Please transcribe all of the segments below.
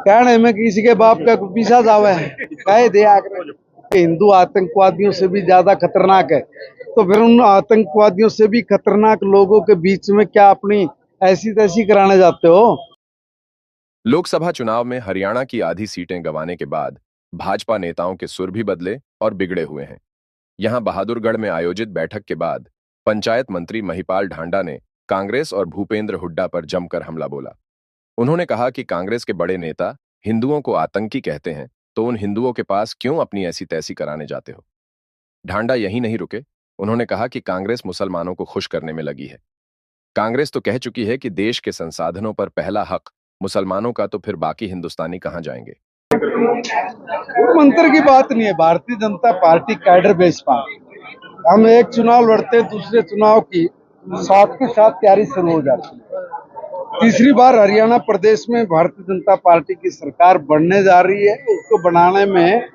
कहने में किसी के बाप का पीछा जावे कह दिया हिंदू आतंकवादियों से भी ज्यादा खतरनाक है, तो फिर उन आतंकवादियों से भी खतरनाक लोगों के बीच में क्या अपनी ऐसी तैसी कराने जाते हो। लोकसभा चुनाव में हरियाणा की आधी सीटें गंवाने के बाद भाजपा नेताओं के सुर भी बदले और बिगड़े हुए हैं। यहां बहादुरगढ़ में आयोजित बैठक के बाद पंचायत मंत्री महिपाल ढांडा ने कांग्रेस और भूपेंद्र हुड्डा पर जमकर हमला बोला। उन्होंने कहा कि कांग्रेस के बड़े नेता हिंदुओं को आतंकी कहते हैं, तो उन हिंदुओं के पास क्यों अपनी ऐसी तैसी कराने जाते हो। ढांडा यहीं नहीं रुके, उन्होंने कहा कि कांग्रेस मुसलमानों को खुश करने में लगी है। कांग्रेस तो कह चुकी है कि देश के संसाधनों पर पहला हक मुसलमानों का, तो फिर बाकी हिंदुस्तानी कहां जाएंगे। मंत्र की बात नहीं है, Bharatiya Janata party cadre base party. हम एक चुनाव लड़ते दूसरे चुनाव की साथ के साथ तैयारी शुरू हो जाती है। तीसरी बार हरियाणा प्रदेश में भारतीय जनता पार्टी की सरकार बनने जा रही है। उसको बनाने में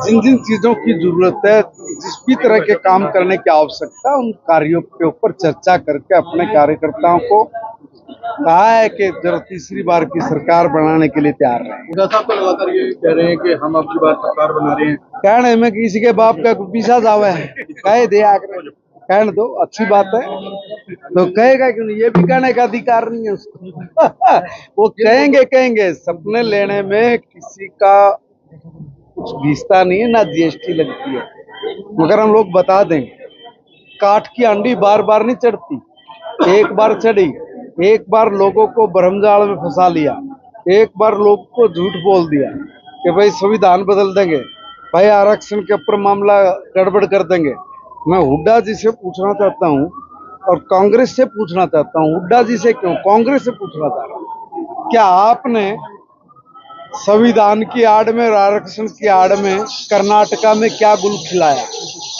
जिन जिन चीजों की जरूरत है, जिस भी तरह के काम करने की आवश्यकता, उन कार्यों के ऊपर चर्चा करके अपने कार्यकर्ताओं को कहा है कि जब तीसरी बार की सरकार बनाने के लिए तैयार है। हुड्डा साहब तो लगातार ये कह रहे हैं कि हम अब की बार सरकार बना रहे हैं। कहने में किसी के बाप का पीछा जावे कह दिया कहने दो, अच्छी बात है, तो कहेगा क्यों नहीं, ये भी कहने का अधिकार नहीं है उसको वो कहेंगे सपने लेने में किसी का कुछ घिसता नहीं है, ना जीएसटी लगती है। मगर हम लोग बता दें, काठ की अंडी बार बार नहीं चढ़ती, एक बार चढ़ी, एक बार लोगों को भ्रमजाल में फंसा लिया, एक बार लोगों को झूठ बोल दिया कि भाई संविधान बदल देंगे, भाई आरक्षण के ऊपर मामला गड़बड़ कर देंगे। मैं हुड्डा जी से पूछना चाहता हूं और कांग्रेस से पूछना चाहता हूं, हुड्डा जी से क्यों, कांग्रेस से पूछना चाहता हूं, क्या आपने संविधान की आड़ में और आरक्षण की आड़ में कर्नाटका में क्या गुल खिलाया।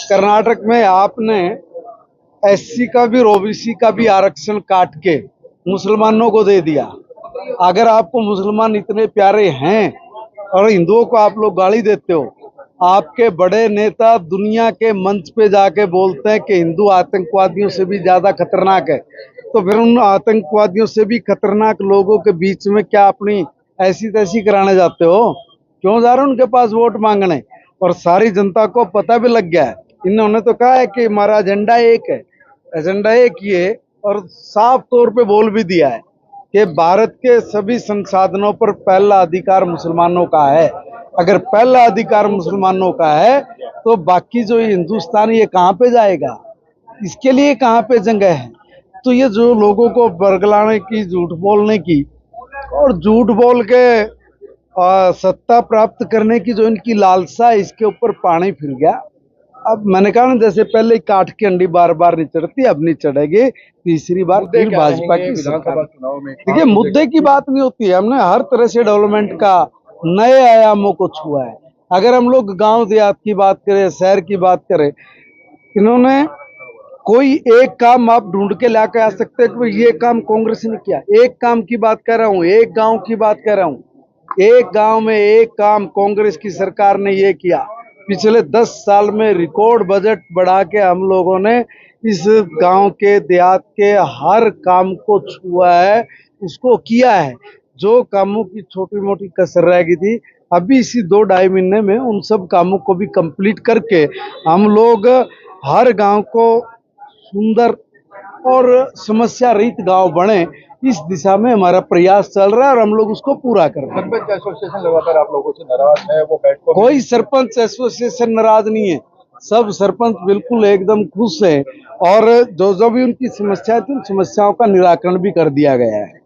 कर्नाटक में आपने एससी का भी ओबीसी का भी आरक्षण काट के मुसलमानों को दे दिया। अगर आपको मुसलमान इतने प्यारे हैं और हिंदुओं को आप लोग गाली देते हो, आपके बड़े नेता दुनिया के मंच पे जाके बोलते हैं कि हिंदू आतंकवादियों से भी ज्यादा खतरनाक है, तो फिर उन आतंकवादियों से भी खतरनाक लोगों के बीच में क्या अपनी ऐसी तैसी कराने जाते हो। क्यों जा रहे हो उनके पास वोट मांगने। और सारी जनता को पता भी लग गया है, इन्होंने तो कहा है कि हमारा एजेंडा एक है, एजेंडा एक ये, और साफ तौर पे बोल भी दिया है कि भारत के सभी संसाधनों पर पहला अधिकार मुसलमानों का है। अगर पहला अधिकार मुसलमानों का है तो बाकी जो हिंदुस्तान ये कहाँ पे जाएगा, इसके लिए कहाँ पे जगह है। तो ये जो लोगों को बरगलाने की, झूठ बोलने की और झूठ बोल के सत्ता प्राप्त करने की जो इनकी लालसा है, इसके ऊपर पानी फिर गया। अब मैंने कहा ना, जैसे पहले काठ की अंडी बार बार नहीं चढ़ती, अब नहीं चढ़ेगी तीसरी बार फिर भाजपा की सरकार। देखिए, मुद्दे की बात नहीं होती है, हमने हर तरह से डेवलपमेंट का नए आयामों को छुआ है। अगर हम लोग गांव देहात की बात करें, शहर की बात करें, इन्होंने कोई एक काम आप ढूंढ के लाके आ सकते हैं कि ये काम कांग्रेस ने किया। एक काम की बात कर रहा हूँ, एक गांव की बात कर रहा हूँ, एक गांव में एक काम कांग्रेस की सरकार ने ये किया। पिछले 10 साल में रिकॉर्ड बजट बढ़ा के हम लोगों ने इस गांव के देहात के हर काम को छुआ है, उसको किया है। जो कामों की छोटी मोटी कसर रह गई थी, अभी इसी 2-2.5 महीने में उन सब कामों को भी कंप्लीट करके हम लोग हर गांव को सुंदर और समस्या रहित गांव बने, इस दिशा में हमारा प्रयास चल रहा है और हम लोग उसको पूरा कर रहे हैं। सरपंच एसोसिएशन लगातार आप लोगों से नाराज है, वो बैठकों में कोई सरपंच एसोसिएशन नाराज नहीं है, सब सरपंच बिल्कुल एकदम खुश है और जो भी उनकी समस्या थी, उन समस्याओं का निराकरण भी कर दिया गया है।